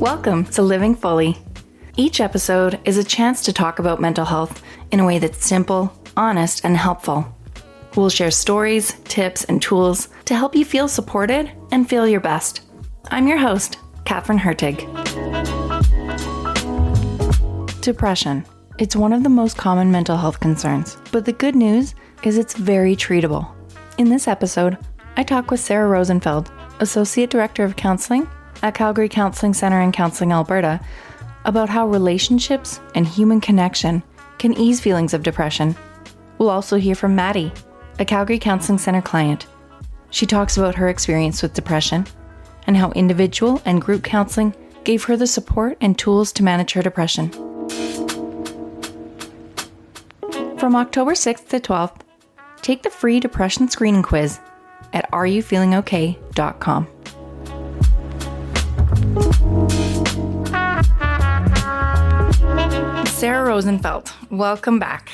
Welcome to Living Fully. Each episode is a chance to talk about mental health in a way that's simple, honest, and helpful. We'll share stories, tips, and tools to help you feel supported and feel your best. I'm your host, Catherine Hertig. Depression. It's one of the most common mental health concerns, but the good news is it's very treatable. In this episode, I talk with Sarah Rosenfeld, Associate Director of Counseling at Calgary Counselling Centre in Counselling, Alberta, about how relationships and human connection can ease feelings of depression. We'll also hear from Maddi, a Calgary Counselling Centre client. She talks about her experience with depression and how individual and group counseling gave her the support and tools to manage her depression. From October 6th to 12th, take the free depression screening quiz at areyoufeelingok.com. Sarah Rosenfeld, welcome back.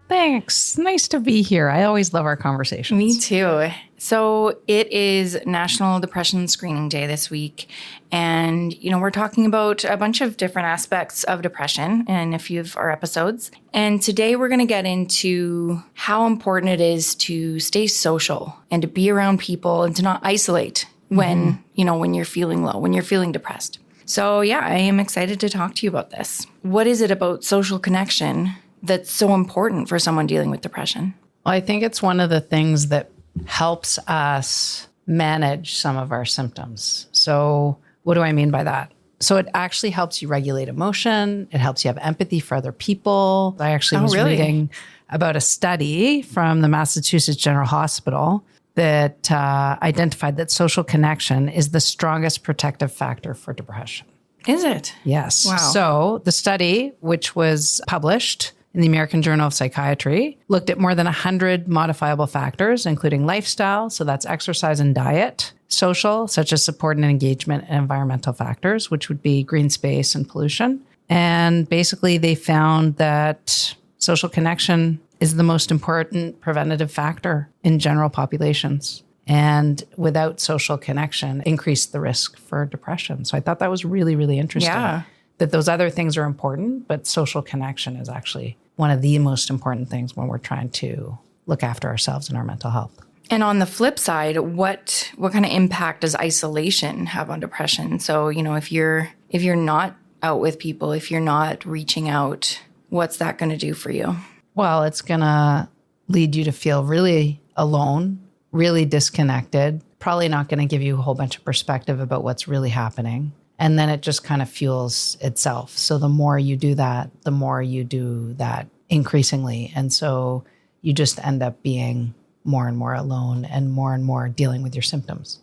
Thanks. Nice to be here. I always love our conversations. Me too. So it is National Depression Screening Day this week. And, we're talking about a bunch of different aspects of depression in a few of our episodes. And today we're going to get into how important it is to stay social and to be around people and to not isolate when you're feeling low, when you're feeling depressed. So yeah, I am excited to talk to you about this. What is it about social connection that's so important for someone dealing with depression? Well, I think it's one of the things that helps us manage some of our symptoms. So what do I mean by that? So it actually helps you regulate emotion. It helps you have empathy for other people. I actually was reading about a study from the Massachusetts General Hospital that identified that social connection is the strongest protective factor for depression. Is it? Yes. Wow. So the study, which was published in the American Journal of Psychiatry, looked at more than 100 modifiable factors, including lifestyle, so that's exercise and diet, social, such as support and engagement, and environmental factors, which would be green space and pollution. And basically they found that social connection is the most important preventative factor in general populations. And without social connection, increase the risk for depression. So I thought that was really, really interesting. Yeah. That those other things are important, but social connection is actually one of the most important things when we're trying to look after ourselves and our mental health. And on the flip side, what kind of impact does isolation have on depression? So, if you're not out with people, if you're not reaching out, what's that going to do for you? Well, it's going to lead you to feel really alone, really disconnected, probably not going to give you a whole bunch of perspective about what's really happening. And then it just kind of fuels itself. So the more you do that, the more you do that increasingly. And so you just end up being more and more alone and more dealing with your symptoms.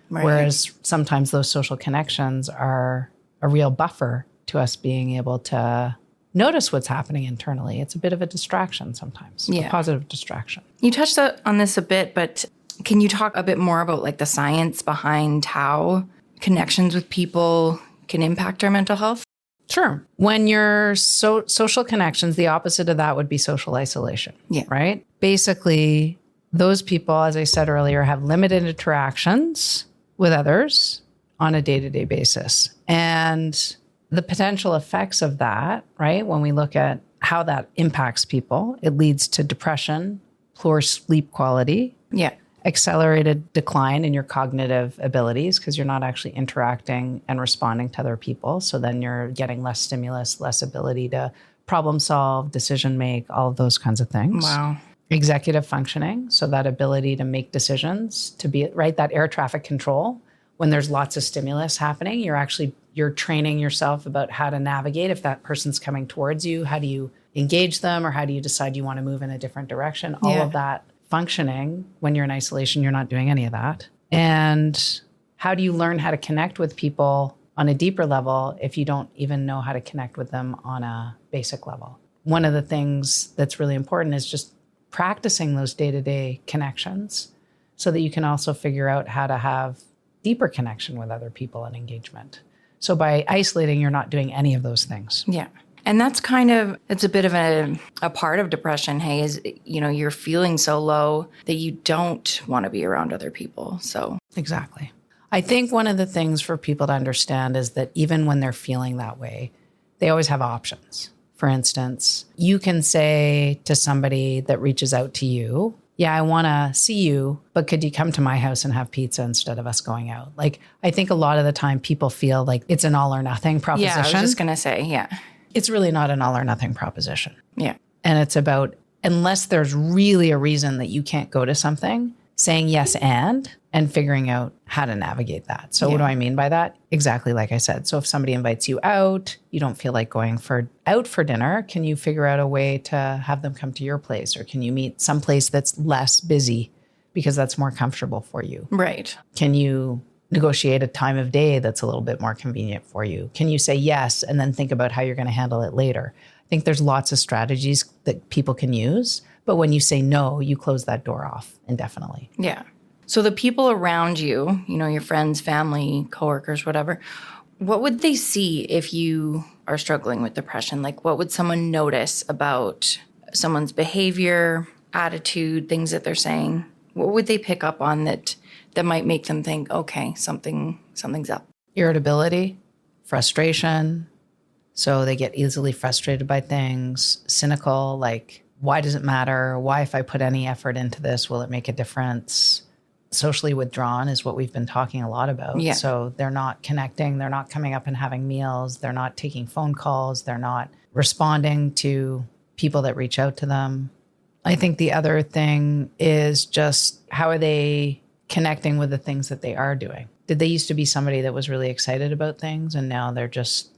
Right. Whereas sometimes those social connections are a real buffer to us being able to notice what's happening internally. It's a bit of a distraction sometimes, a positive distraction. You touched on this a bit, but can you talk a bit more about the science behind how connections with people can impact our mental health? Sure. When you're social connections, the opposite of that would be social isolation. Yeah. Right? Basically, those people, as I said earlier, have limited interactions with others on a day-to-day basis. And the potential effects of that, right, when we look at how that impacts people, it leads to depression, poor sleep quality, accelerated decline in your cognitive abilities because you're not actually interacting and responding to other people. So then you're getting less stimulus, less ability to problem solve, decision make, all of those kinds of things. Wow. Executive functioning, so that ability to make decisions, to be, right, that air traffic control. When there's lots of stimulus happening, you're training yourself about how to navigate. If that person's coming towards you, how do you engage them or how do you decide you want to move in a different direction? All of that functioning. When you're in isolation, you're not doing any of that. And how do you learn how to connect with people on a deeper level if you don't even know how to connect with them on a basic level? One of the things that's really important is just practicing those day-to-day connections so that you can also figure out how to have deeper connection with other people and engagement. So by isolating, you're not doing any of those things. Yeah. And that's it's a bit of a part of depression, hey, is, you're feeling so low that you don't want to be around other people. So exactly. I think one of the things for people to understand is that even when they're feeling that way, they always have options. For instance, you can say to somebody that reaches out to you, yeah, I want to see you, but could you come to my house and have pizza instead of us going out? Like, I think a lot of the time people feel like it's an all or nothing proposition. Yeah, I was just going to say, yeah. It's really not an all or nothing proposition. Yeah. And it's about, unless there's really a reason that you can't go to something, saying yes and figuring out how to navigate that. So what do I mean by that? Exactly like I said. So if somebody invites you out, you don't feel like going out for dinner, can you figure out a way to have them come to your place? Or can you meet someplace that's less busy because that's more comfortable for you? Right. Can you negotiate a time of day that's a little bit more convenient for you? Can you say yes and then think about how you're going to handle it later? I think there's lots of strategies that people can use. But when you say no, you close that door off indefinitely. Yeah. So the people around you, your friends, family, coworkers, whatever, what would they see if you are struggling with depression? Like, what would someone notice about someone's behavior, attitude, things that they're saying? What would they pick up on that might make them think, okay, something's up? Irritability, frustration. So they get easily frustrated by things, cynical, like, why does it matter? Why, if I put any effort into this, will it make a difference? Socially withdrawn is what we've been talking a lot about. Yeah. So they're not connecting. They're not coming up and having meals. They're not taking phone calls. They're not responding to people that reach out to them. I think the other thing is just how are they connecting with the things that they are doing? Did they used to be somebody that was really excited about things and now they're just,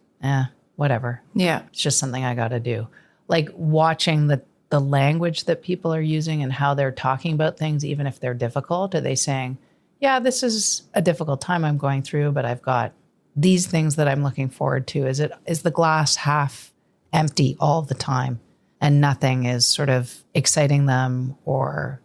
whatever. Yeah. It's just something I got to do. Like watching the language that people are using and how they're talking about things, even if they're difficult. Are they saying, yeah, this is a difficult time I'm going through, but I've got these things that I'm looking forward to? Is the glass half empty all the time and nothing is sort of exciting them or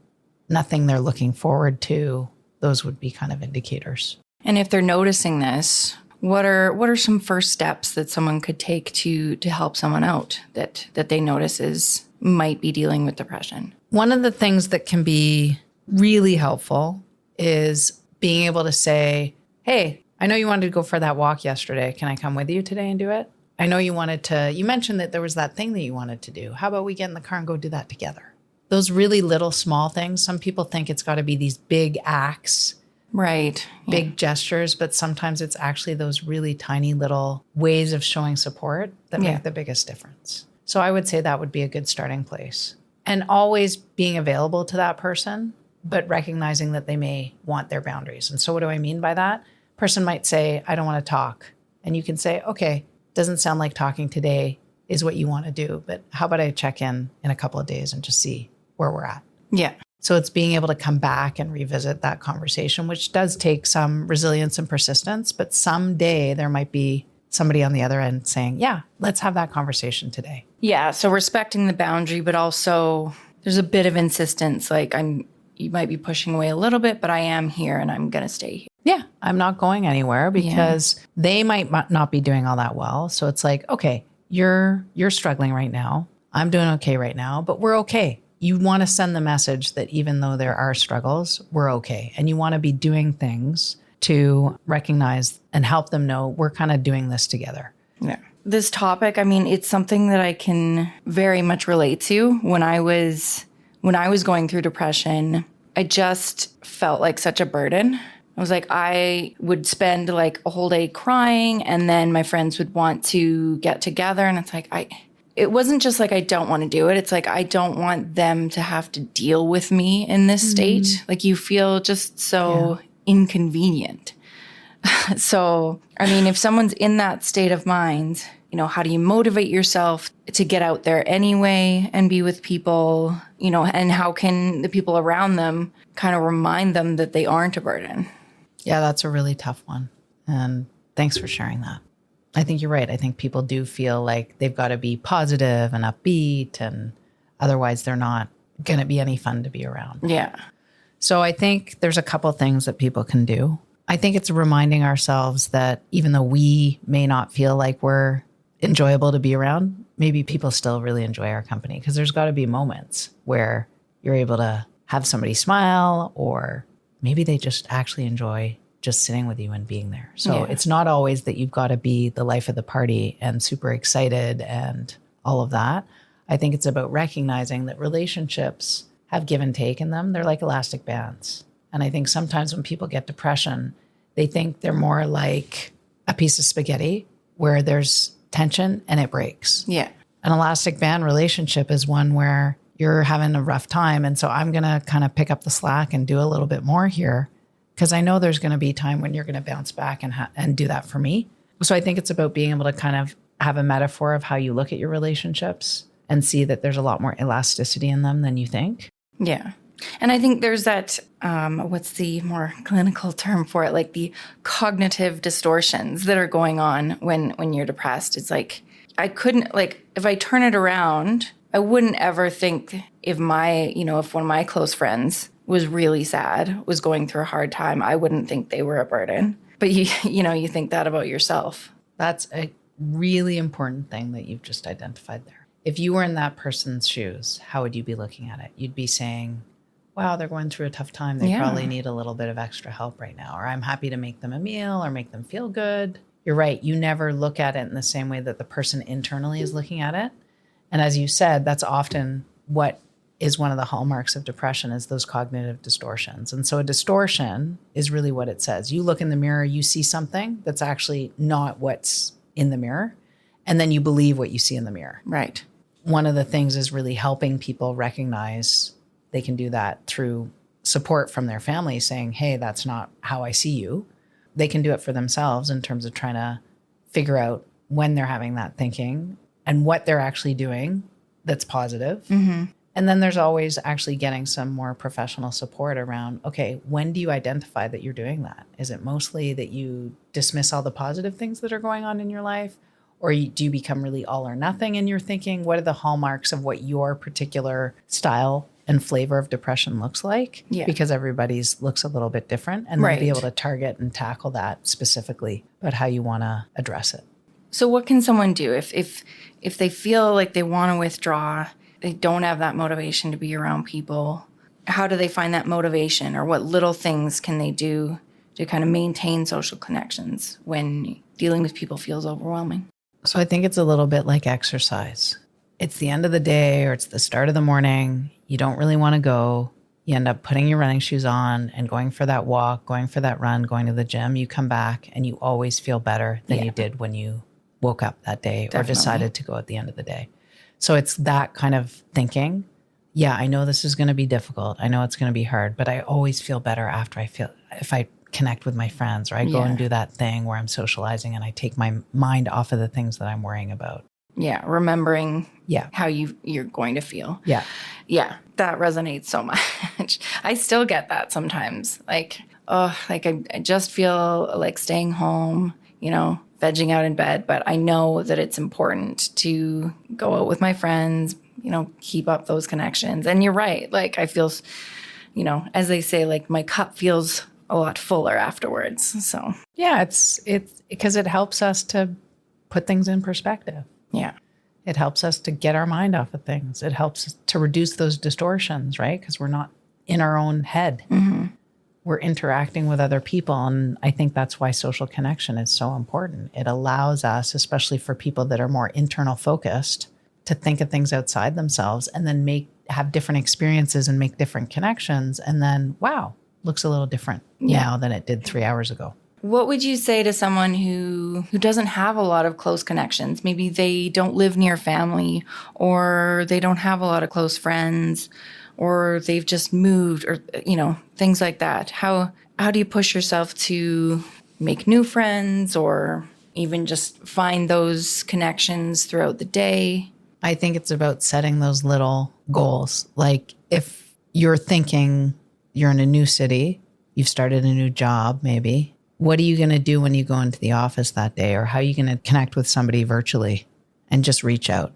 nothing they're looking forward to? Those would be kind of indicators. And if they're noticing this, what are some first steps that someone could take to help someone out that they notice might be dealing with depression? One of the things that can be really helpful is being able to say, hey, I know you wanted to go for that walk yesterday. Can I come with you today and do it? I know you mentioned that there was that thing that you wanted to do. How about we get in the car and go do that together? Those really little small things. Some people think it's got to be these big acts, right? Big gestures, but sometimes it's actually those really tiny little ways of showing support that make the biggest difference. So I would say that would be a good starting place. And always being available to that person, but recognizing that they may want their boundaries. And so what do I mean by that? Person might say, I don't want to talk. And you can say, okay, doesn't sound like talking today is what you want to do, but how about I check in a couple of days and just see where we're at? Yeah. So it's being able to come back and revisit that conversation, which does take some resilience and persistence, but someday there might be somebody on the other end saying, yeah, let's have that conversation today. Yeah. So respecting the boundary, but also there's a bit of insistence. Like you might be pushing away a little bit, but I am here and I'm going to stay here. Yeah. I'm not going anywhere because they might not be doing all that well. So it's like, okay, you're struggling right now. I'm doing okay right now, but we're okay. You want to send the message that even though there are struggles, we're okay. And you want to be doing things to recognize and help them know we're kind of doing this together. Yeah. This topic, I mean, it's something that I can very much relate to. When I was going through depression, I just felt like such a burden. I was like, I would spend like a whole day crying and then my friends would want to get together. And it's like, it wasn't just like, I don't want to do it. It's like, I don't want them to have to deal with me in this state. Like you feel just so inconvenient. So, I mean, if someone's in that state of mind, how do you motivate yourself to get out there anyway and be with people, and how can the people around them kind of remind them that they aren't a burden? Yeah, that's a really tough one. And thanks for sharing that. I think you're right. I think people do feel like they've got to be positive and upbeat, and otherwise they're not going to be any fun to be around. Yeah. So I think there's a couple things that people can do. I think it's reminding ourselves that even though we may not feel like we're enjoyable to be around, maybe people still really enjoy our company, because there's got to be moments where you're able to have somebody smile, or maybe they just actually enjoy just sitting with you and being there. So it's not always that you've got to be the life of the party and super excited and all of that. I think it's about recognizing that relationships have give and take in them. They're like elastic bands. And I think sometimes when people get depression, they think they're more like a piece of spaghetti where there's tension and it breaks. Yeah. An elastic band relationship is one where you're having a rough time. And so I'm going to kind of pick up the slack and do a little bit more here because I know there's going to be time when you're going to bounce back and do that for me. So I think it's about being able to kind of have a metaphor of how you look at your relationships and see that there's a lot more elasticity in them than you think. Yeah. And I think there's that, what's the more clinical term for it? Like the cognitive distortions that are going on when you're depressed. It's like, I couldn't, like, if I turn it around, I wouldn't ever think if if one of my close friends was really sad, was going through a hard time, I wouldn't think they were a burden. But you think that about yourself. That's a really important thing that you've just identified there. If you were in that person's shoes, how would you be looking at it? You'd be saying, wow, they're going through a tough time. They probably need a little bit of extra help right now. Or I'm happy to make them a meal or make them feel good. You're right. You never look at it in the same way that the person internally is looking at it. And as you said, that's often what is one of the hallmarks of depression is those cognitive distortions. And so a distortion is really what it says. You look in the mirror, you see something that's actually not what's in the mirror. And then you believe what you see in the mirror. Right. One of the things is really helping people recognize they can do that through support from their family saying, hey, that's not how I see you. They can do it for themselves in terms of trying to figure out when they're having that thinking and what they're actually doing that's positive. Mm-hmm. And then there's always actually getting some more professional support around, okay, when do you identify that you're doing that? Is it mostly that you dismiss all the positive things that are going on in your life? Or do you become really all or nothing in your thinking? What are the hallmarks of what your particular style and flavor of depression looks like? Yeah. Because everybody's looks a little bit different. And then be able to target and tackle that specifically, but how you want to address it. So what can someone do if they feel like they want to withdraw, they don't have that motivation to be around people? How do they find that motivation, or what little things can they do to kind of maintain social connections when dealing with people feels overwhelming? So I think it's a little bit like exercise. It's the end of the day or it's the start of the morning. You don't really want to go. You end up putting your running shoes on and going for that walk, going for that run, going to the gym. You come back and you always feel better than you did when you woke up that day or decided to go at the end of the day. So it's that kind of thinking. Yeah, I know this is going to be difficult. I know it's going to be hard, but I always feel better after if I connect with my friends or I go and do that thing where I'm socializing and I take my mind off of the things that I'm worrying about. Yeah, remembering how you're going to feel. Yeah. Yeah, that resonates so much. I still get that sometimes. I just feel like staying home, vegging out in bed, but I know that it's important to go out with my friends, keep up those connections. And you're right. Like I feel, as they say, like my cup feels a lot fuller afterwards. So yeah, it's because it helps us to put things in perspective. Yeah. It helps us to get our mind off of things. It helps us to reduce those distortions, right? Because we're not in our own head. Mm-hmm. We're interacting with other people. And I think that's why social connection is so important. It allows us, especially for people that are more internal focused, to think of things outside themselves and then have different experiences and make different connections. And then, wow, looks a little different now than it did 3 hours ago. What would you say to someone who doesn't have a lot of close connections? Maybe they don't live near family, or they don't have a lot of close friends, or they've just moved, or, things like that. How do you push yourself to make new friends or even just find those connections throughout the day? I think it's about setting those little goals. Like if you're thinking you're in a new city, you've started a new job maybe, what are you going to do when you go into the office that day? Or how are you going to connect with somebody virtually and just reach out?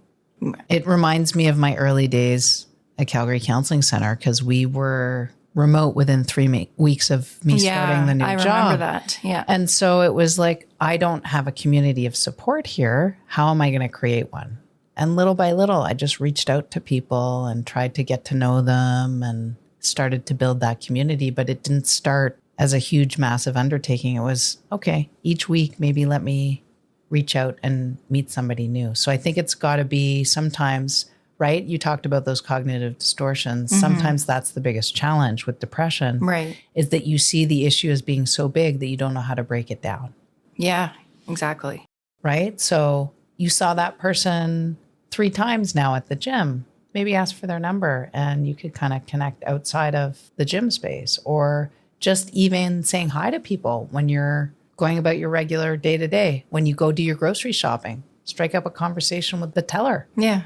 It reminds me of my early days at Calgary Counselling Centre because we were remote within 3 weeks of me starting the new job. I remember that. Yeah. And so it was like, I don't have a community of support here. How am I going to create one? And little by little, I just reached out to people and tried to get to know them and started to build that community. But it didn't start as a huge, massive undertaking. It was, okay, each week, maybe let me reach out and meet somebody new. So I think it's got to be sometimes, right? You talked about those cognitive distortions. Sometimes that's the biggest challenge with depression, Right. is that you see the issue as being so big that you don't know how to break it down. Yeah, exactly. Right? So you saw that person 3 times now at the gym. Maybe ask for their number and you could kind of connect outside of the gym space, or just even saying hi to people when you're going about your regular day to day. When you go do your grocery shopping, strike up a conversation with the teller. Yeah.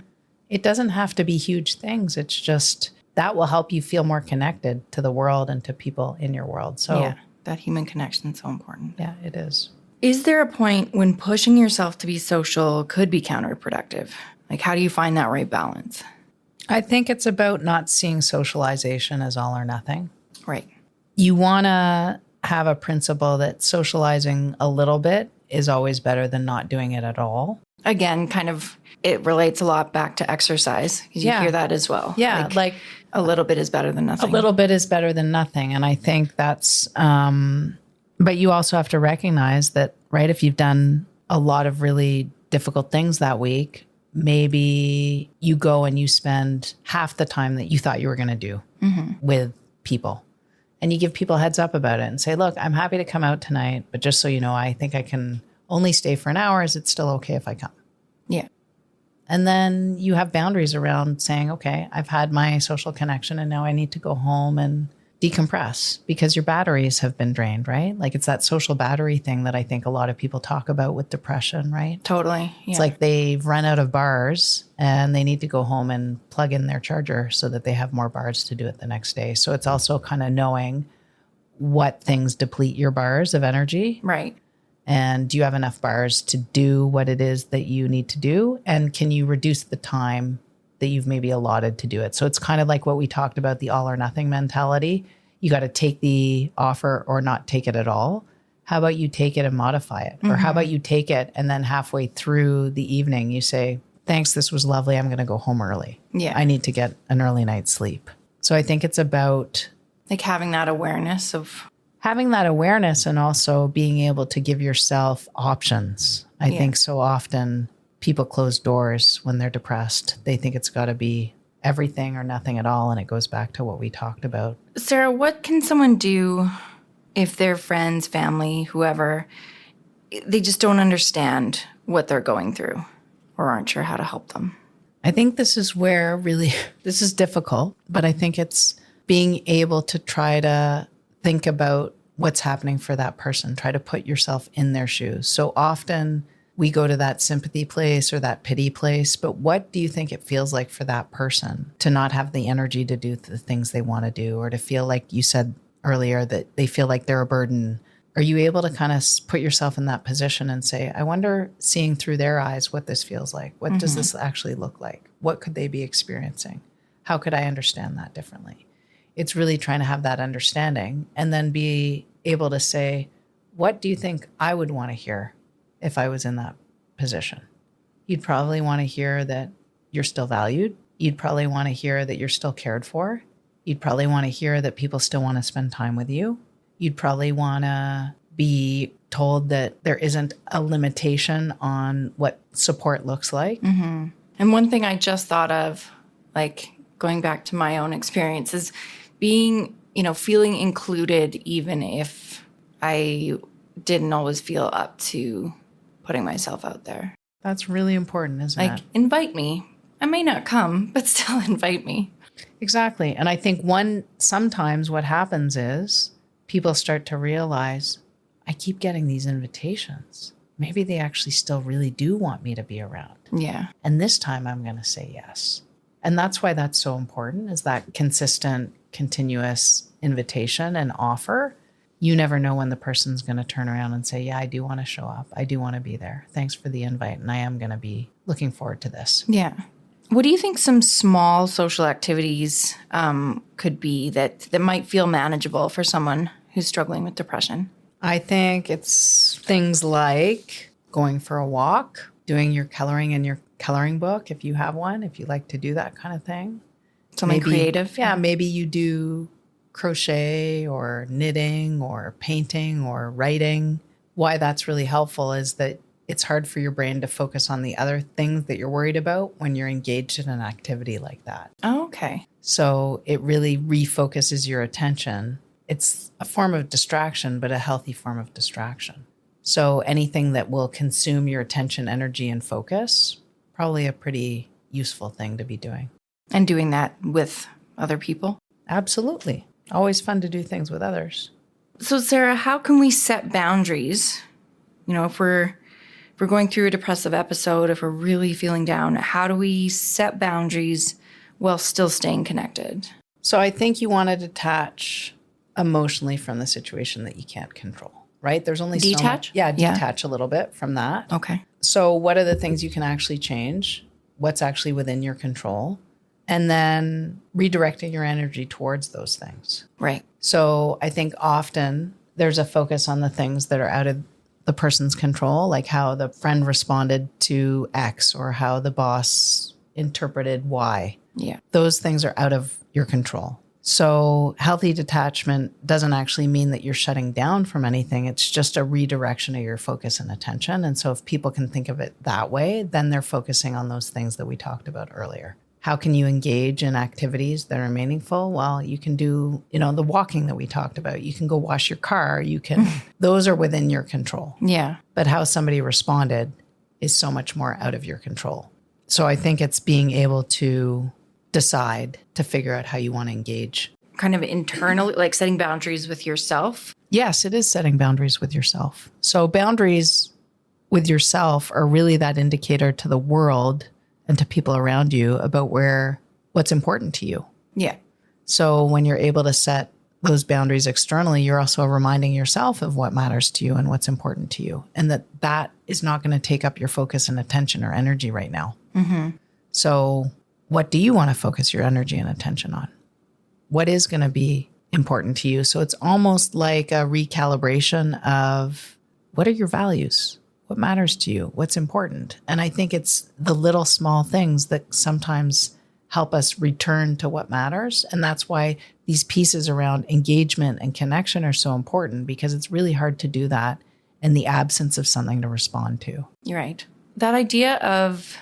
It doesn't have to be huge things. It's just that will help you feel more connected to the world and to people in your world. So Yeah, that human connection is so important. yeah, it is. Is there a point when pushing yourself to be social could be counterproductive? Like, how do you find that right balance? I think it's about not seeing socialization as all or nothing. Right. You want to have a principle that socializing a little bit is always better than not doing it at all. Again, kind of, it relates a lot back to exercise, because you hear that as well. Yeah, like a little bit is better than nothing. a little bit is better than nothing. And I think that's, but you also have to recognize that, right, if you've done a lot of really difficult things that week, maybe you go and you spend half the time that you thought you were going to do with people. And you give people a heads up about it and say, look, I'm happy to come out tonight, but just so you know, I think I can only stay for an hour. Is it still okay if I come? Yeah. And then you have boundaries around saying, okay, I've had my social connection and now I need to go home and decompress, because your batteries have been drained, right? Like, it's that social battery thing that I think a lot of people talk about with depression, right? Totally. Yeah. It's like they've run out of bars and they need to go home and plug in their charger so that they have more bars to do it the next day. So it's also kind of knowing what things deplete your bars of energy. Right. And do you have enough bars to do what it is that you need to do? And can you reduce the time that you've maybe allotted to do it? So it's kind of like what we talked about, the all or nothing mentality. You got to take the offer or not take it at all. How about you take it and modify it? Or how about you take it and then halfway through the evening, you say, thanks, this was lovely. I'm going to go home early. Yeah. I need to get an early night's sleep. So I think it's about like having that awareness of and also being able to give yourself options. I think so often people close doors when they're depressed. They think it's got to be everything or nothing at all. And it goes back to what we talked about. Sarah, what can someone do if their friends, family, whoever, they just don't understand what they're going through or aren't sure how to help them? I think this is where really, this is difficult, but I think it's being able to try to think about what's happening for that person. Try to put yourself in their shoes. So often we go to that sympathy place or that pity place, but what do you think it feels like for that person to not have the energy to do the things they want to do, or to feel like you said earlier that they feel like they're a burden? Are you able to kind of put yourself in that position and say, I wonder, seeing through their eyes, what this feels like? What does this actually look like? What could they be experiencing? How could I understand that differently? It's really trying to have that understanding and then be able to say, what do you think I would want to hear if I was in that position? You'd probably want to hear that you're still valued. You'd probably want to hear that you're still cared for. You'd probably want to hear that people still want to spend time with you. You'd probably want to be told that there isn't a limitation on what support looks like. And one thing I just thought of, like going back to my own experience, is being, feeling included, even if I didn't always feel up to putting myself out there. That's really important, isn't it? Like, invite me. I may not come, but still invite me. Exactly. And I think sometimes what happens is people start to realize, I keep getting these invitations. Maybe they actually still really do want me to be around. Yeah. And this time I'm going to say yes. And that's why that's so important, is that consistent, continuous invitation and offer. You never know when the person's going to turn around and say, yeah, I do want to show up. I do want to be there. Thanks for the invite. And I am going to be looking forward to this. Yeah. What do you think some small social activities could be that might feel manageable for someone who's struggling with depression? I think it's things like going for a walk, doing your coloring in your coloring book, if you have one, if you like to do that kind of thing. Something Maybe, creative? Yeah, maybe you do crochet or knitting or painting or writing. Why that's really helpful is that it's hard for your brain to focus on the other things that you're worried about when you're engaged in an activity like that. Oh, okay. So it really refocuses your attention. It's a form of distraction, but a healthy form of distraction. So anything that will consume your attention, energy, and focus, probably a pretty useful thing to be doing. And doing that with other people? Absolutely. Always fun to do things with others. So, Sarah, how can we set boundaries? If we're going through a depressive episode, if we're really feeling down, how do we set boundaries while still staying connected? So I think you want to detach emotionally from the situation that you can't control, right? There's only detach? Detach a little bit from that. Okay. So what are the things you can actually change? What's actually within your control? And then redirecting your energy towards those things. Right. So I think often there's a focus on the things that are out of the person's control, like how the friend responded to X or how the boss interpreted Y. Yeah. Those things are out of your control. So healthy detachment doesn't actually mean that you're shutting down from anything. It's just a redirection of your focus and attention. And so if people can think of it that way, then they're focusing on those things that we talked about earlier. How can you engage in activities that are meaningful? Well, you can do, the walking that we talked about. You can go wash your car. Those are within your control. Yeah. But how somebody responded is so much more out of your control. So I think it's being able to decide to figure out how you want to engage. Kind of internally, like setting boundaries with yourself? Yes, it is setting boundaries with yourself. So boundaries with yourself are really that indicator to the world and to people around you about what's important to you. Yeah. So when you're able to set those boundaries externally, you're also reminding yourself of what matters to you and what's important to you. And that is not going to take up your focus and attention or energy right now. Mm-hmm. So what do you want to focus your energy and attention on? What is going to be important to you? So it's almost like a recalibration of what are your values? What matters to you? What's important? And I think it's the little small things that sometimes help us return to what matters. And that's why these pieces around engagement and connection are so important, because it's really hard to do that in the absence of something to respond to. You're right. That idea of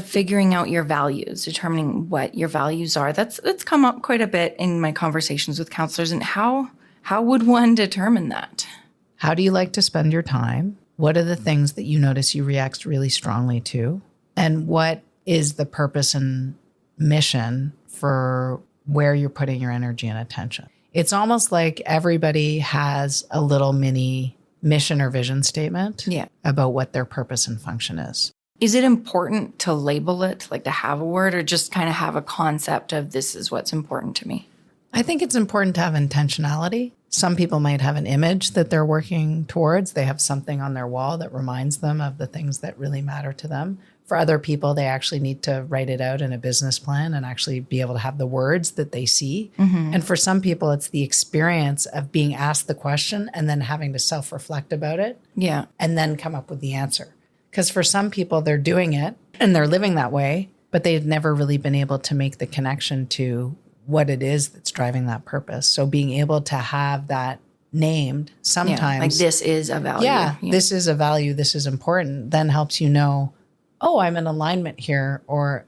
figuring out your values, determining what your values are, that's come up quite a bit in my conversations with counselors. And how would one determine that? How do you like to spend your time? What are the things that you notice you react really strongly to? And what is the purpose and mission for where you're putting your energy and attention? It's almost like everybody has a little mini mission or vision statement about what their purpose and function is. Is it important to label it, like to have a word, or just kind of have a concept of this is what's important to me? I think it's important to have intentionality. Some people might have an image that they're working towards. They have something on their wall that reminds them of the things that really matter to them. For other people, they actually need to write it out in a business plan and actually be able to have the words that they see. Mm-hmm. And for some people, it's the experience of being asked the question and then having to self-reflect about it. Yeah. And then come up with the answer. Because for some people, they're doing it and they're living that way, but they've never really been able to make the connection to what it is that's driving that purpose. So being able to have that named sometimes. Like this is a value. Yeah, this is a value. This is important. Then helps you know, oh, I'm in alignment here. Or,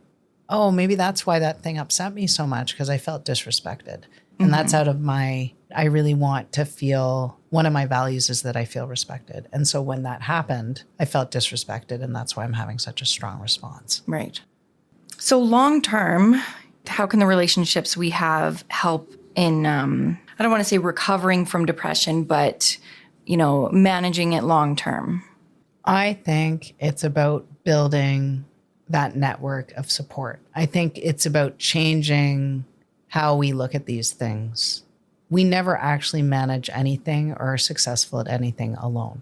oh, maybe that's why that thing upset me so much, because I felt disrespected. And that's out of I really want to feel, one of my values is that I feel respected. And so when that happened, I felt disrespected. And that's why I'm having such a strong response. Right. So long term, how can the relationships we have help in, I don't want to say recovering from depression, but, managing it long term? I think it's about building that network of support. I think it's about changing how we look at these things. We never actually manage anything or are successful at anything alone.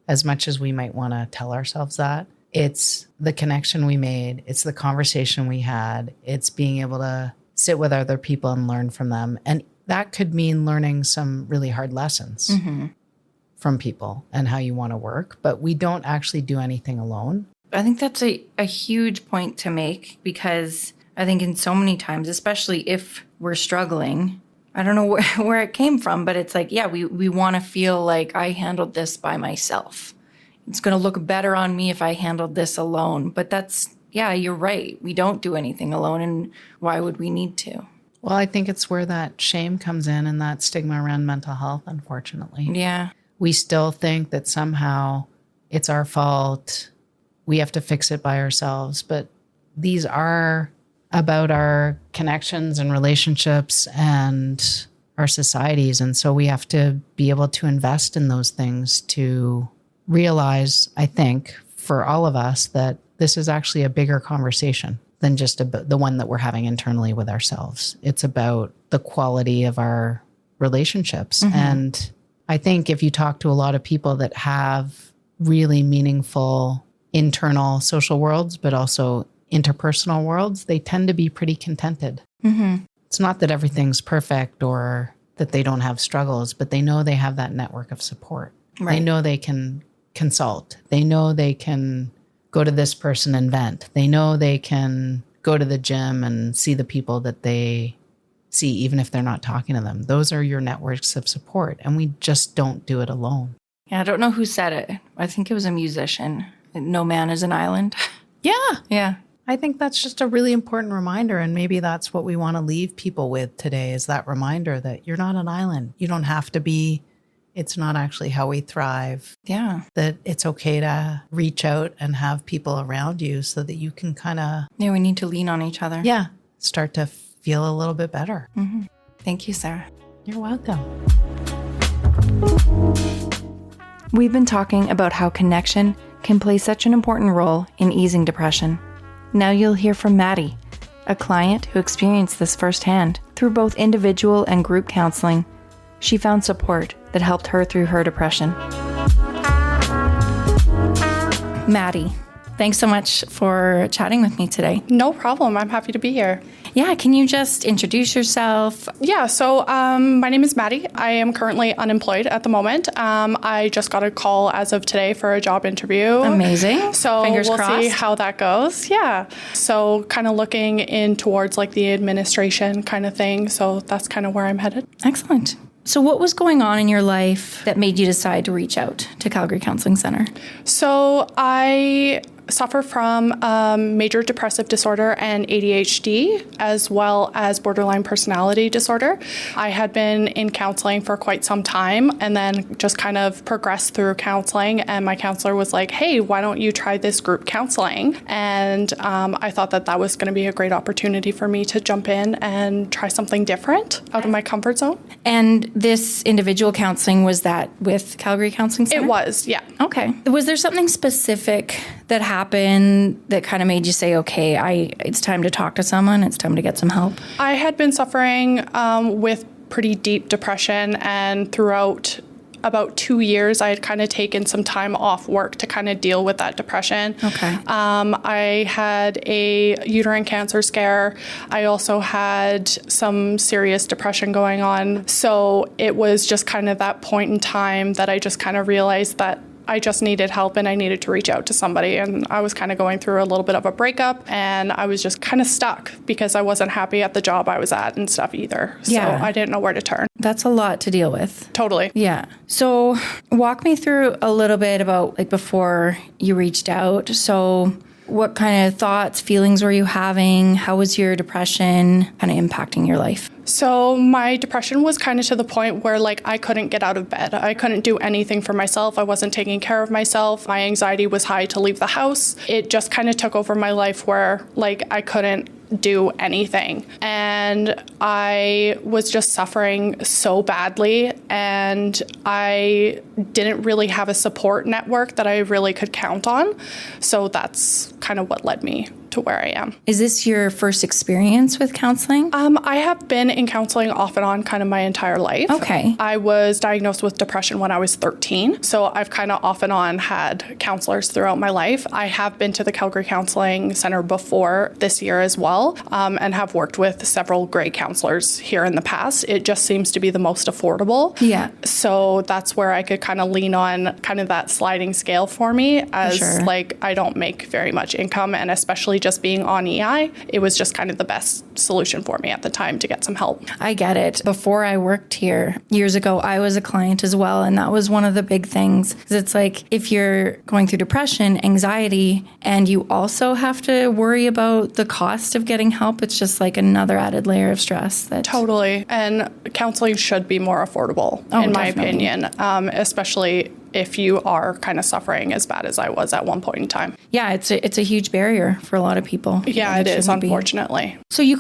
As much as we might want to tell ourselves that, it's the connection we made. It's the conversation we had. It's being able to sit with other people and learn from them. And that could mean learning some really hard lessons from people and how you want to work. But we don't actually do anything alone. I think that's a huge point to make, because I think in so many times, especially if we're struggling, I don't know where it came from, but it's like, yeah, we want to feel like I handled this by myself. It's going to look better on me if I handled this alone. But yeah, you're right. We don't do anything alone. And why would we need to? Well, I think it's where that shame comes in and that stigma around mental health, unfortunately. Yeah. We still think that somehow it's our fault. We have to fix it by ourselves. But these are about our connections and relationships and our societies. And so we have to be able to invest in those things to realize, I think, for all of us, that this is actually a bigger conversation than just about the one that we're having internally with ourselves. It's about the quality of our relationships. Mm-hmm. And I think if you talk to a lot of people that have really meaningful internal social worlds, but also interpersonal worlds, they tend to be pretty contented. Mm-hmm. It's not that everything's perfect or that they don't have struggles, but they know they have that network of support. Right. They know they can consult. They know they can go to this person and vent. They know they can go to the gym and see the people that they see, even if they're not talking to them. Those are your networks of support, and we just don't do it alone. Yeah, I don't know who said it. I think it was a musician. No man is an island. Yeah. Yeah. I think that's just a really important reminder, and maybe that's what we want to leave people with today, is that reminder that you're not an island. You don't have to be. It's not actually how we thrive. Yeah. That it's okay to reach out and have people around you so that you can kind of... Yeah, we need to lean on each other. Yeah. Start to feel a little bit better. Mm-hmm. Thank you, Sarah. You're welcome. We've been talking about how connection can play such an important role in easing depression. Now you'll hear from Maddi, a client who experienced this firsthand. Through both individual and group counseling, she found support that helped her through her depression. Maddi, thanks so much for chatting with me today. No problem. I'm happy to be here. Yeah, can you just introduce yourself? Yeah, so my name is Maddi. I am currently unemployed at the moment. I just got a call as of today for a job interview. Amazing. So Fingers we'll crossed. see how that goes. Yeah. So kind of looking in towards like the administration kind of thing. So that's kind of where I'm headed. Excellent. So what was going on in your life that made you decide to reach out to Calgary Counselling Centre? So I suffer from major depressive disorder and ADHD, as well as borderline personality disorder. I had been in counseling for quite some time and then just kind of progressed through counseling. And my counselor was like, hey, why don't you try this group counseling? And I thought that that was going to be a great opportunity for me to jump in and try something different out of my comfort zone. And this individual counseling, was that with Calgary Counselling Centre? It was, yeah. Okay. Was there something specific that happened that kind of made you say, okay, it's time to talk to someone, it's time to get some help? I had been suffering with pretty deep depression, and throughout about 2 years, I had kind of taken some time off work to kind of deal with that depression. Okay. I had a uterine cancer scare. I also had some serious depression going on. So it was just kind of that point in time that I just kind of realized that I just needed help and I needed to reach out to somebody. And I was kind of going through a little bit of a breakup, and I was just kind of stuck because I wasn't happy at the job I was at and stuff either. Yeah. So I didn't know where to turn. That's a lot to deal with. Totally. Yeah. So walk me through a little bit about like before you reached out. So what kind of thoughts, feelings were you having? How was your depression kind of impacting your life? So my depression was kind of to the point where like I couldn't get out of bed. I couldn't do anything for myself. I wasn't taking care of myself. My anxiety was high to leave the house. It just kind of took over my life where like I couldn't do anything. And I was just suffering so badly, and I didn't really have a support network that I really could count on. So that's kind of what led me to where I am. Is this your first experience with counseling? I have been in counseling off and on kind of my entire life. Okay. I was diagnosed with depression when I was 13. So I've kind of off and on had counselors throughout my life. I have been to the Calgary Counselling Centre before this year as well, and have worked with several great counselors here in the past. It just seems to be the most affordable. Yeah. So that's where I could kind of lean on kind of that sliding scale for me, as like I don't make very much income, and especially just being on EI, it was just kind of the best solution for me at the time to get some help. I get it. Before I worked here years ago, I was a client as well. And that was one of the big things. 'Cause it's like if you're going through depression, anxiety, and you also have to worry about the cost of getting help, it's just like another added layer of stress. Totally. And counseling should be more affordable, in my opinion, especially if you are kind of suffering as bad as I was at one point in time. Yeah, it's a huge barrier for a lot of people. Yeah, it is, unfortunately. So you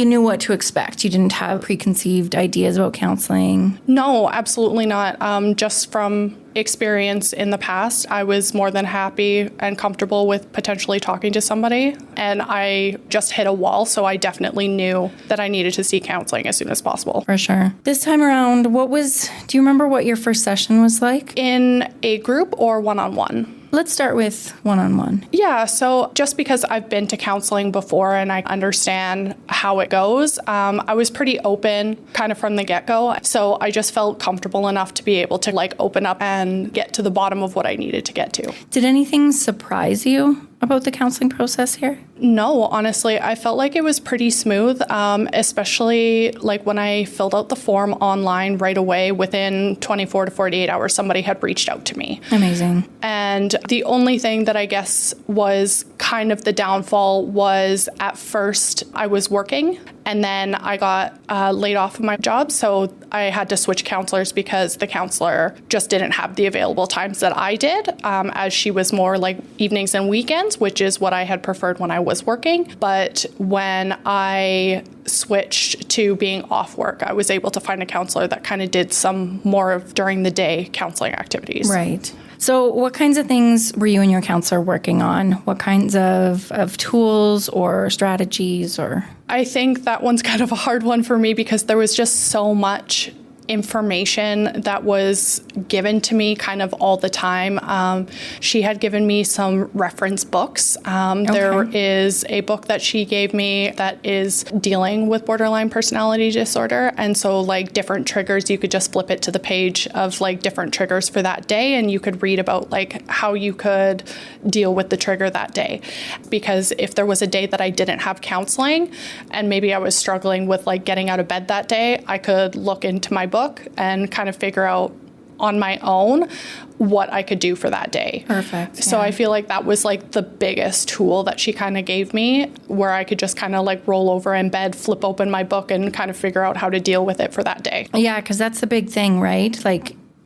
knew what to expect. You didn't have preconceived ideas about counseling? No, absolutely not. Just from experience in the past, I was more than happy and comfortable with potentially talking to somebody. And I just hit a wall, so I definitely knew that I needed to seek counseling as soon as possible. For sure. This time around, do you remember what your first session was like? In a group or one-on-one? Let's start with one-on-one. Yeah, so just because I've been to counseling before and I understand how it goes, I was pretty open kind of from the get-go. So I just felt comfortable enough to be able to open up and get to the bottom of what I needed to get to. Did anything surprise you about the counseling process here? No, honestly, I felt like it was pretty smooth, especially when I filled out the form online right away. Within 24 to 48 hours, somebody had reached out to me. Amazing. And the only thing that I guess was kind of the downfall was at first I was working and then I got laid off of my job. So I had to switch counselors because the counselor just didn't have the available times that I did, as she was more evenings and weekends, which is what I had preferred when I was working. But when I switched to being off work, I was able to find a counselor that kind of did some more of during the day counseling activities. Right. So what kinds of things were you and your counselor working on? What kinds of tools or strategies or? I think that one's kind of a hard one for me because there was just so much information that was given to me kind of all the time. She had given me some reference books. There is a book that she gave me that is dealing with borderline personality disorder. And so different triggers, you could just flip it to the page of different triggers for that day. And you could read about how you could deal with the trigger that day. Because if there was a day that I didn't have counseling and maybe I was struggling with getting out of bed that day, I could look into my book and kind of figure out on my own what I could do for that day. Perfect. So yeah. I feel like that was the biggest tool that she kind of gave me, where I could just kind of roll over in bed, flip open my book and kind of figure out how to deal with it for that day. Yeah, because that's the big thing, right?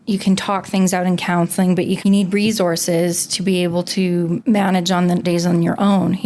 You can talk things out in counseling, but you need resources to be able to manage on the days on your own,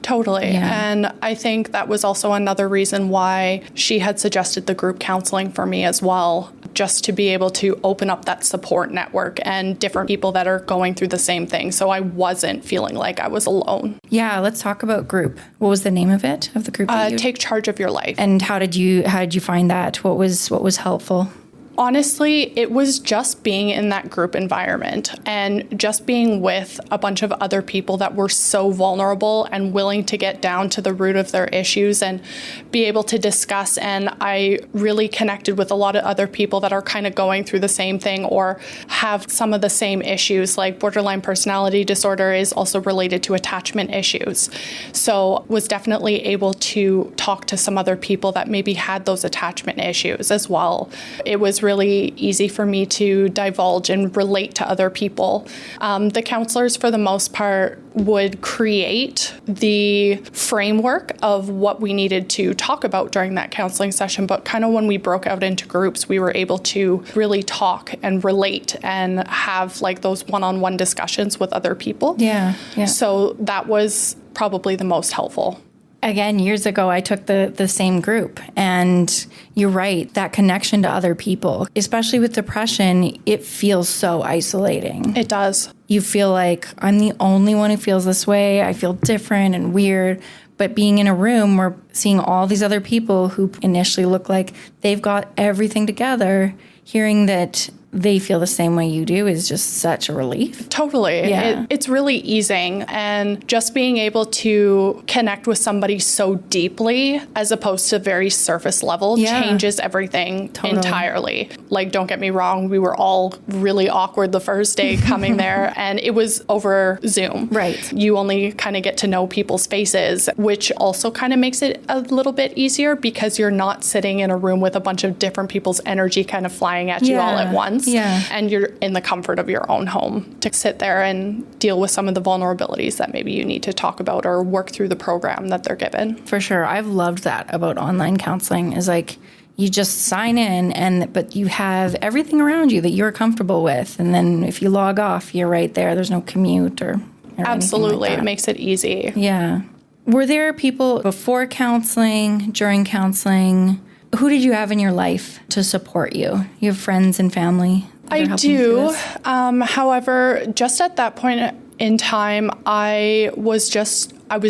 Totally. Yeah. And I think that was also another reason why she had suggested the group counseling for me as well, just to be able to open up that support network and different people that are going through the same thing. So I wasn't feeling like I was alone. Yeah, let's talk about group. What was the name of it, of the group? Take Charge of Your Life. And how did you find that? What was helpful? Honestly, it was just being in that group environment and just being with a bunch of other people that were so vulnerable and willing to get down to the root of their issues and be able to discuss. And I really connected with a lot of other people that are kind of going through the same thing or have some of the same issues. Borderline personality disorder is also related to attachment issues. So was definitely able to talk to some other people that maybe had those attachment issues as well. It was really easy for me to divulge and relate to other people. The counselors, for the most part, would create the framework of what we needed to talk about during that counseling session. But kind of when we broke out into groups, we were able to really talk and relate and have those one-on-one discussions with other people. Yeah. So that was probably the most helpful. Again, years ago, I took the same group, and you're right, that connection to other people, especially with depression, it feels so isolating. It does. You feel like I'm the only one who feels this way. I feel different and weird. But being in a room where seeing all these other people who initially look like they've got everything together, hearing that they feel the same way you do is just such a relief. Totally. Yeah. It's really easing. And just being able to connect with somebody so deeply as opposed to very surface level changes everything entirely. Like, don't get me wrong, we were all really awkward the first day coming there, and it was over Zoom. Right. You only kind of get to know people's faces, which also kind of makes it a little bit easier because you're not sitting in a room with a bunch of different people's energy kind of flying at you all at once. Yeah. And you're in the comfort of your own home to sit there and deal with some of the vulnerabilities that maybe you need to talk about or work through the program that they're given. For sure. I've loved that about online counseling is like you just sign in but you have everything around you that you're comfortable with. And then if you log off, you're right there. There's no commute or Absolutely. Like it makes it easy. Yeah. Were there people before counseling, during counseling? Who did you have in your life to support you? You have friends and family? I do. However, just at that point in time, I was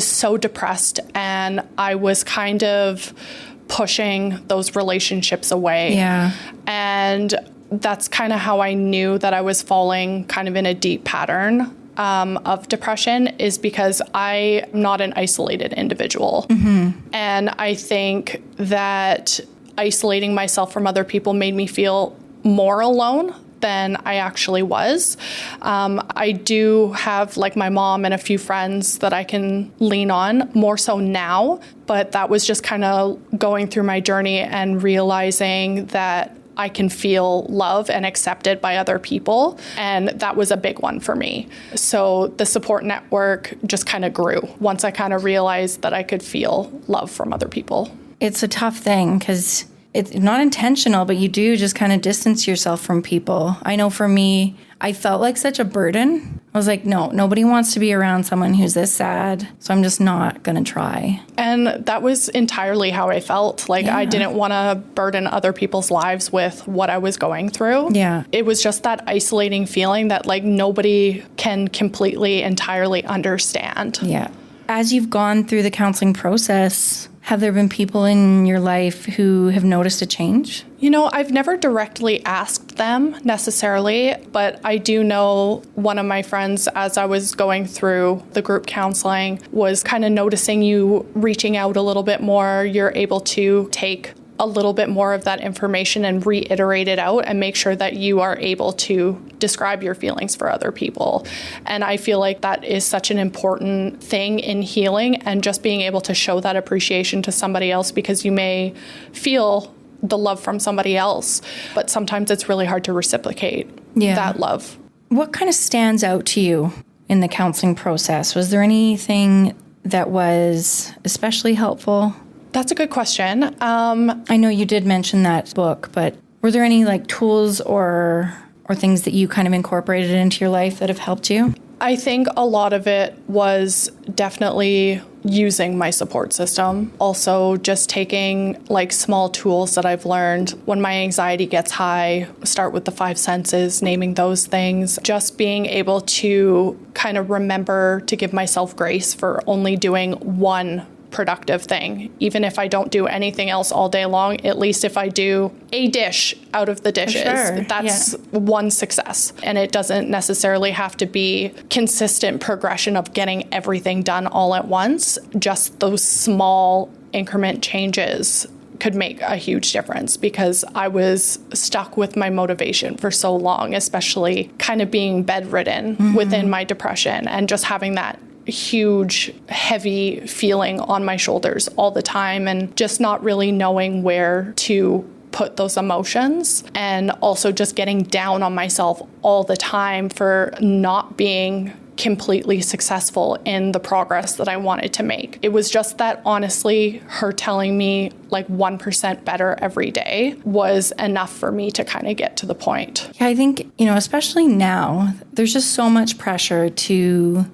so depressed, and I was kind of pushing those relationships away. Yeah. And that's kind of how I knew that I was falling kind of in a deep pattern of depression, is because I'm not an isolated individual. Mm-hmm. And I think that isolating myself from other people made me feel more alone than I actually was. I do have like my mom and a few friends that I can lean on more so now, but that was just kind of going through my journey and realizing that I can feel love and accepted by other people. And that was a big one for me. So the support network just kind of grew once I kind of realized that I could feel love from other people. It's a tough thing because it's not intentional, but you do just kind of distance yourself from people. I know for me, I felt like such a burden. I was like, no, nobody wants to be around someone who's this sad. So I'm just not going to try. And that was entirely how I felt. Like, I didn't want to burden other people's lives with what I was going through. Yeah. It was just that isolating feeling that like nobody can completely, entirely understand. Yeah. As you've gone through the counseling process, have there been people in your life who have noticed a change? You know, I've never directly asked them necessarily, but I do know one of my friends, as I was going through the group counseling, was kind of noticing you reaching out a little bit more. You're able to take a little bit more of that information and reiterate it out and make sure that you are able to describe your feelings for other people. And I feel like that is such an important thing in healing, and just being able to show that appreciation to somebody else, because you may feel the love from somebody else, but sometimes it's really hard to reciprocate that love. What kind of stands out to you in the counseling process? Was there anything that was especially helpful? That's a good question. I know you did mention that book, but were there any like tools or things that you kind of incorporated into your life that have helped you? I think a lot of it was definitely using my support system. Also just taking like small tools that I've learned. When my anxiety gets high, start with the 5 senses, naming those things. Just being able to kind of remember to give myself grace for only doing one productive thing. Even if I don't do anything else all day long, at least if I do a dish out of the dishes, that's one success. And it doesn't necessarily have to be consistent progression of getting everything done all at once. Just those small increment changes could make a huge difference, because I was stuck with my motivation for so long, especially kind of being bedridden within my depression, and just having that huge, heavy feeling on my shoulders all the time, and just not really knowing where to put those emotions, and also just getting down on myself all the time for not being completely successful in the progress that I wanted to make. It was just that, honestly, her telling me like 1% better every day was enough for me to kind of get to the point. Yeah, I think, especially now, there's just so much pressure to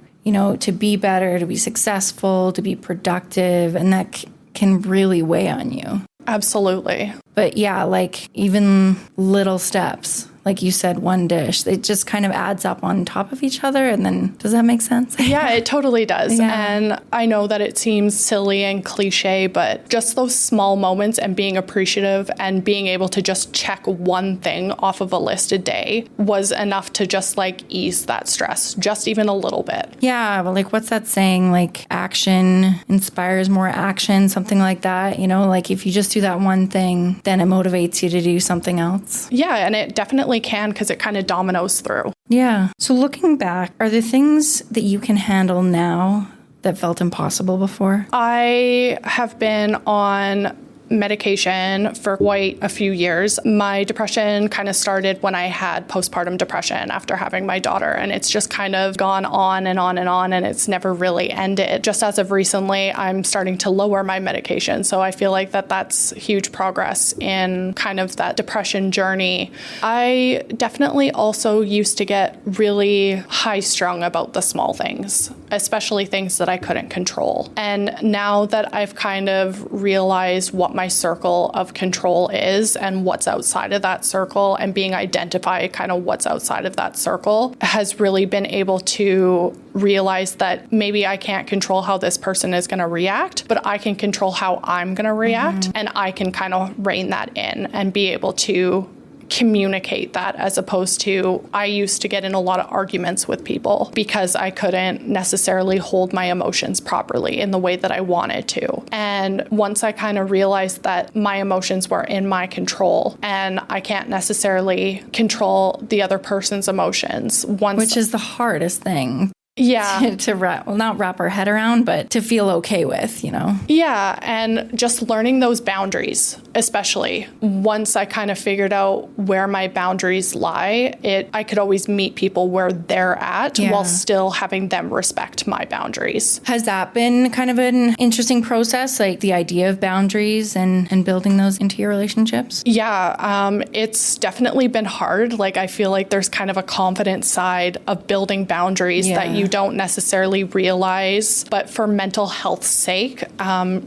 be better, to be successful, to be productive, and that can really weigh on you. Absolutely. But yeah, like even little steps, like you said, one dish. It just kind of adds up on top of each other. And then, does that make sense? Yeah, it totally does. Yeah. And I know that it seems silly and cliche, but just those small moments and being appreciative and being able to just check one thing off of a list a day was enough to just like ease that stress, just even a little bit. Yeah, but like, what's that saying? Like, action inspires more action, something like that. You know, like if you just do that one thing, then it motivates you to do something else. Yeah, and it definitely can because it kind of dominoes through. Yeah. So looking back, are there things that you can handle now that felt impossible before? I have been on medication for quite a few years. My depression kind of started when I had postpartum depression after having my daughter, and it's just kind of gone on and on and on, and it's never really ended. Just as of recently, I'm starting to lower my medication, so I feel like that's huge progress in kind of that depression journey. I definitely also used to get really high strung about the small things, especially things that I couldn't control. And now that I've kind of realized what my circle of control is and what's outside of that circle, and being identified kind of what's outside of that circle, has really been able to realize that maybe I can't control how this person is going to react, but I can control how I'm going to react, and I can kind of rein that in and be able to communicate that, as opposed to I used to get in a lot of arguments with people because I couldn't necessarily hold my emotions properly in the way that I wanted to. And once I kind of realized that my emotions were in my control and I can't necessarily control the other person's emotions. Which is the hardest thing. Yeah. to not wrap our head around, but to feel okay with, you know? Yeah. And just learning those boundaries, especially once I kind of figured out where my boundaries lie, I could always meet people where they're at while still having them respect my boundaries. Has that been kind of an interesting process, like the idea of boundaries and building those into your relationships? Yeah. It's definitely been hard. Like, I feel like there's kind of a confident side of building boundaries that you don't necessarily realize, but for mental health's sake,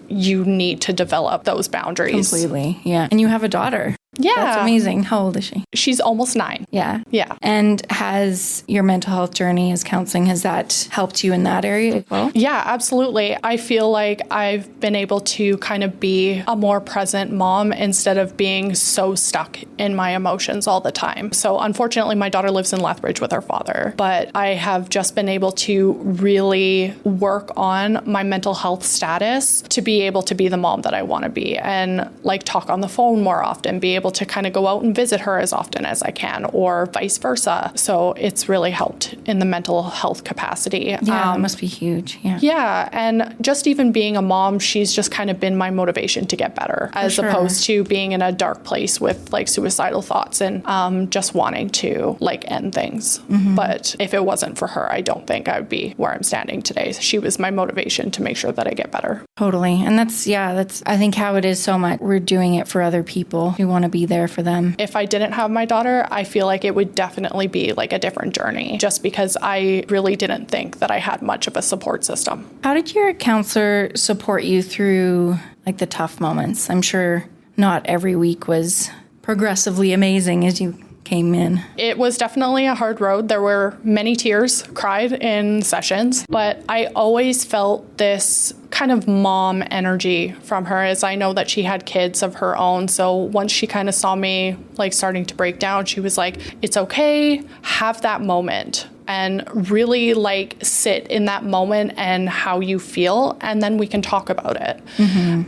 you need to develop those boundaries. Completely, yeah. And you have a daughter. Yeah. That's amazing. How old is she? She's almost 9. Yeah. Yeah. And has your mental health journey as counseling, has that helped you in that area as well? Yeah, absolutely. I feel like I've been able to kind of be a more present mom instead of being so stuck in my emotions all the time. So unfortunately, my daughter lives in Lethbridge with her father, but I have just been able to really work on my mental health status to be able to be the mom that I want to be, and like talk on the phone more often, be able to kind of go out and visit her as often as I can, or vice versa. So it's really helped in the mental health capacity. Yeah, it must be huge. Yeah. Yeah. And just even being a mom, she's just kind of been my motivation to get better, as opposed to being in a dark place with like suicidal thoughts and just wanting to like end things. But if it wasn't for her, I don't think I would be where I'm standing today. She was my motivation to make sure that I get better. Totally. And that's I think how it is so much. We're doing it for other people who want to be there for them. If I didn't have my daughter, I feel like it would definitely be like a different journey, just because I really didn't think that I had much of a support system. How did your counselor support you through like the tough moments? I'm sure not every week was progressively amazing as you came in. It was definitely a hard road. There were many tears cried in sessions, but I always felt this kind of mom energy from her, as I know that she had kids of her own. So once she kind of saw me like starting to break down, she was like, it's okay, have that moment and really like sit in that moment and how you feel, and then we can talk about it.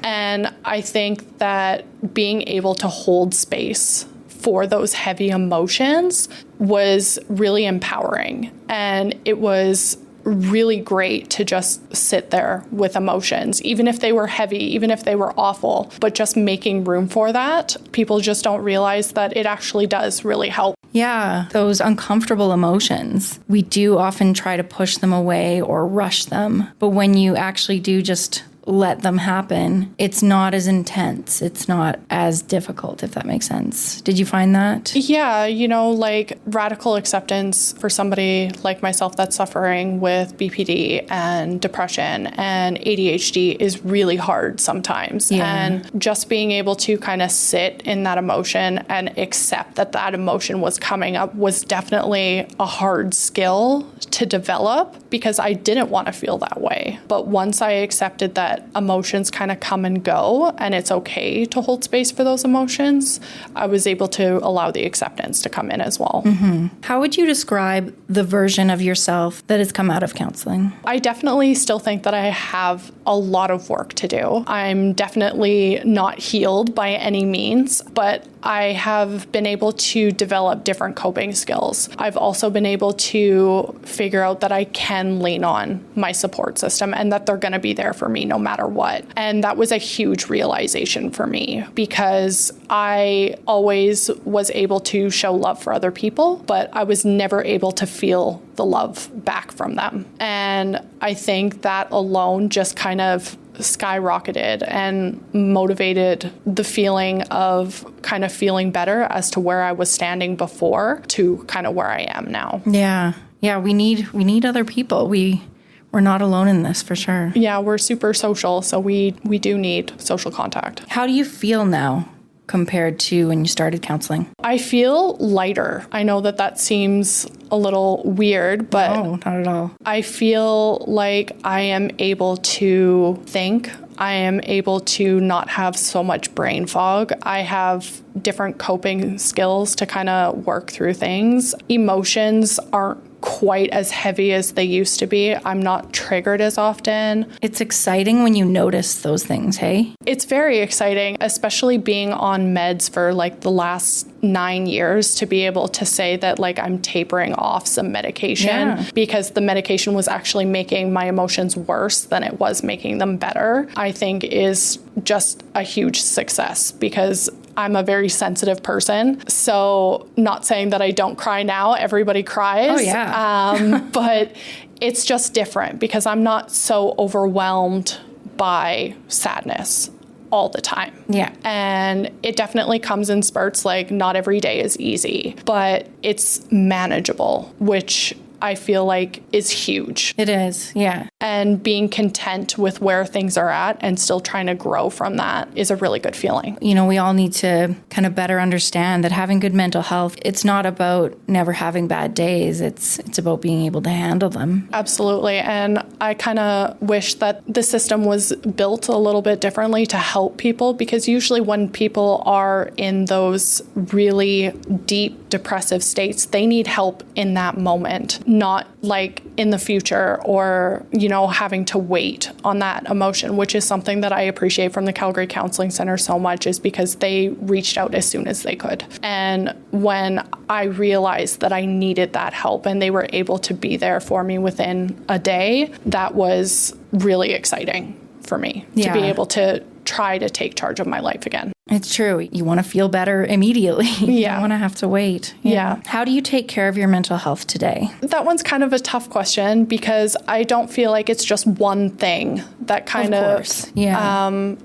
And I think that being able to hold space for those heavy emotions was really empowering. And it was really great to just sit there with emotions, even if they were heavy, even if they were awful, but just making room for that. People just don't realize that it actually does really help. Yeah, those uncomfortable emotions, we do often try to push them away or rush them. But when you actually do just let them happen, it's not as intense. It's not as difficult, if that makes sense. Did you find that? Yeah, like radical acceptance for somebody like myself that's suffering with BPD and depression and ADHD is really hard sometimes. Yeah. And just being able to kind of sit in that emotion and accept that that emotion was coming up was definitely a hard skill to develop because I didn't want to feel that way. But once I accepted that emotions kind of come and go and it's okay to hold space for those emotions, I was able to allow the acceptance to come in as well. Mm-hmm. How would you describe the version of yourself that has come out of counseling? I definitely still think that I have a lot of work to do. I'm definitely not healed by any means, but I have been able to develop different coping skills. I've also been able to figure out that I can lean on my support system and that they're going to be there for me no matter what. And that was a huge realization for me because I always was able to show love for other people, but I was never able to feel the love back from them. And I think that alone just kind of skyrocketed and motivated the feeling of kind of feeling better as to where I was standing before to kind of where I am now. Yeah, we need other people. We're not alone in this for sure. Yeah, we're super social, so we do need social contact. How do you feel now compared to when you started counseling? I feel lighter. I know that seems a little weird, but no, not at all. I feel like I am able to think. I am able to not have so much brain fog. I have different coping skills to kind of work through things. Emotions aren't quite as heavy as they used to be. I'm not triggered as often. It's exciting when you notice those things, hey? It's very exciting, especially being on meds for like the last 9 years to be able to say that like I'm tapering off some medication because the medication was actually making my emotions worse than it was making them better, I think is just a huge success because I'm a very sensitive person. So not saying that I don't cry now, everybody cries. Oh, yeah. But it's just different because I'm not so overwhelmed by sadness all the time. Yeah. And it definitely comes in spurts, like not every day is easy, but it's manageable, which I feel like is huge. It is, yeah. And being content with where things are at and still trying to grow from that is a really good feeling. You know, we all need to kind of better understand that having good mental health, it's not about never having bad days. It's about being able to handle them. Absolutely. And I kind of wish that the system was built a little bit differently to help people because usually when people are in those really deep depressive states, they need help in that moment, not like in the future or, you know, having to wait on that emotion, which is something that I appreciate from the Calgary Counselling Centre so much is because they reached out as soon as they could. And when I realized that I needed that help and they were able to be there for me within a day, that was really exciting for me to be able to try to take charge of my life again. It's true. You want to feel better immediately. You don't want to have to wait. Yeah. How do you take care of your mental health today? That one's kind of a tough question because I don't feel like it's just one thing that kind of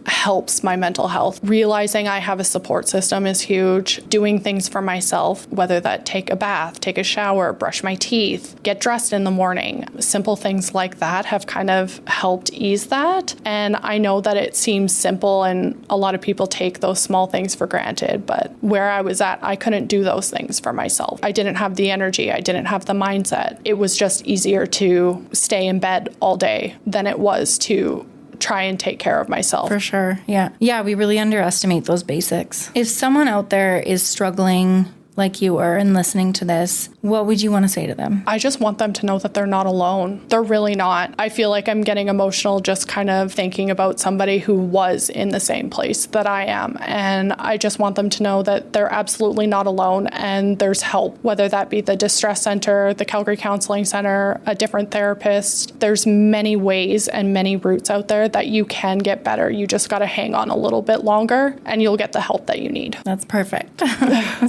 helps my mental health. Realizing I have a support system is huge. Doing things for myself, whether that take a bath, take a shower, brush my teeth, get dressed in the morning. Simple things like that have kind of helped ease that. And I know that it seems simple and a lot of people take those small things for granted, but where I was at, I couldn't do those things for myself. I didn't have the energy. I didn't have the mindset. It was just easier to stay in bed all day than it was to try and take care of myself. For sure. Yeah. Yeah, we really underestimate those basics. If someone out there is struggling like you are and listening to this, what would you want to say to them? I just want them to know that they're not alone. They're really not. I feel like I'm getting emotional just kind of thinking about somebody who was in the same place that I am. And I just want them to know that they're absolutely not alone and there's help, whether that be the distress center, the Calgary Counselling Centre, a different therapist. There's many ways and many routes out there that you can get better. You just got to hang on a little bit longer and you'll get the help that you need. That's perfect.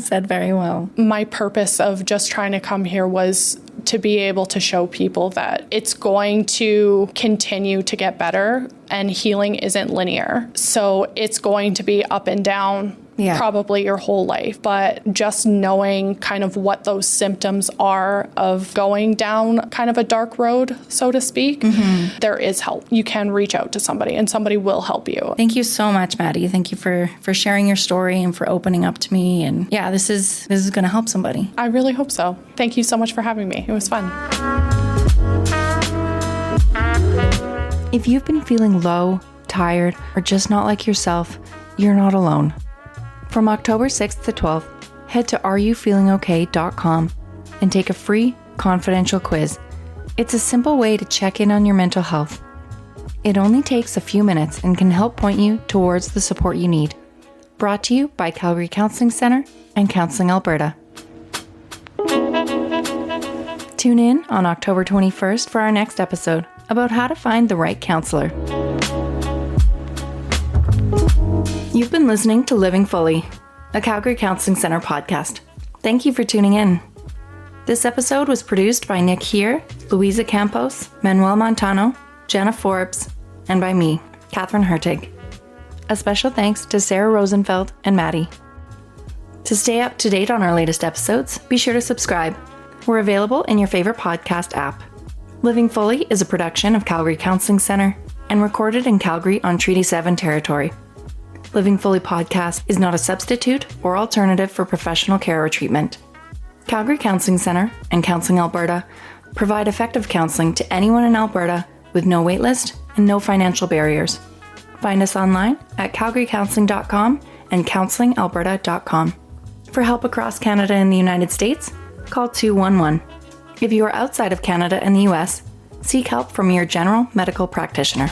Said very well. My purpose of just trying to come here was to be able to show people that it's going to continue to get better and healing isn't linear. So it's going to be up and down probably your whole life. But just knowing kind of what those symptoms are of going down kind of a dark road, so to speak, there is help. You can reach out to somebody and somebody will help you. Thank you so much, Maddi. Thank you for sharing your story and for opening up to me. And yeah, this is going to help somebody. I really hope so. Thank you so much for having me. It was fun. If you've been feeling low, tired, or just not like yourself, you're not alone. From October 6th to 12th, head to areyoufeelingok.com and take a free, confidential quiz. It's a simple way to check in on your mental health. It only takes a few minutes and can help point you towards the support you need. Brought to you by Calgary Counselling Centre and Counselling Alberta. Tune in on October 21st for our next episode about how to find the right counselor. You've been listening to Living Fully, a Calgary Counselling Centre podcast. Thank you for tuning in. This episode was produced by Nick Here, Louisa Campos, Manuel Montano, Jenna Forbes, and by me, Catherine Hertig. A special thanks to Sarah Rosenfeld and Maddi. To stay up to date on our latest episodes, be sure to subscribe. We're available in your favorite podcast app. Living Fully is a production of Calgary Counselling Centre and recorded in Calgary on Treaty 7 territory. Living Fully podcast is not a substitute or alternative for professional care or treatment. Calgary Counselling Centre and Counselling Alberta provide effective counselling to anyone in Alberta with no waitlist and no financial barriers. Find us online at calgarycounselling.com and counselingalberta.com. For help across Canada and the United States, call 211. If you are outside of Canada and the US, seek help from your general medical practitioner.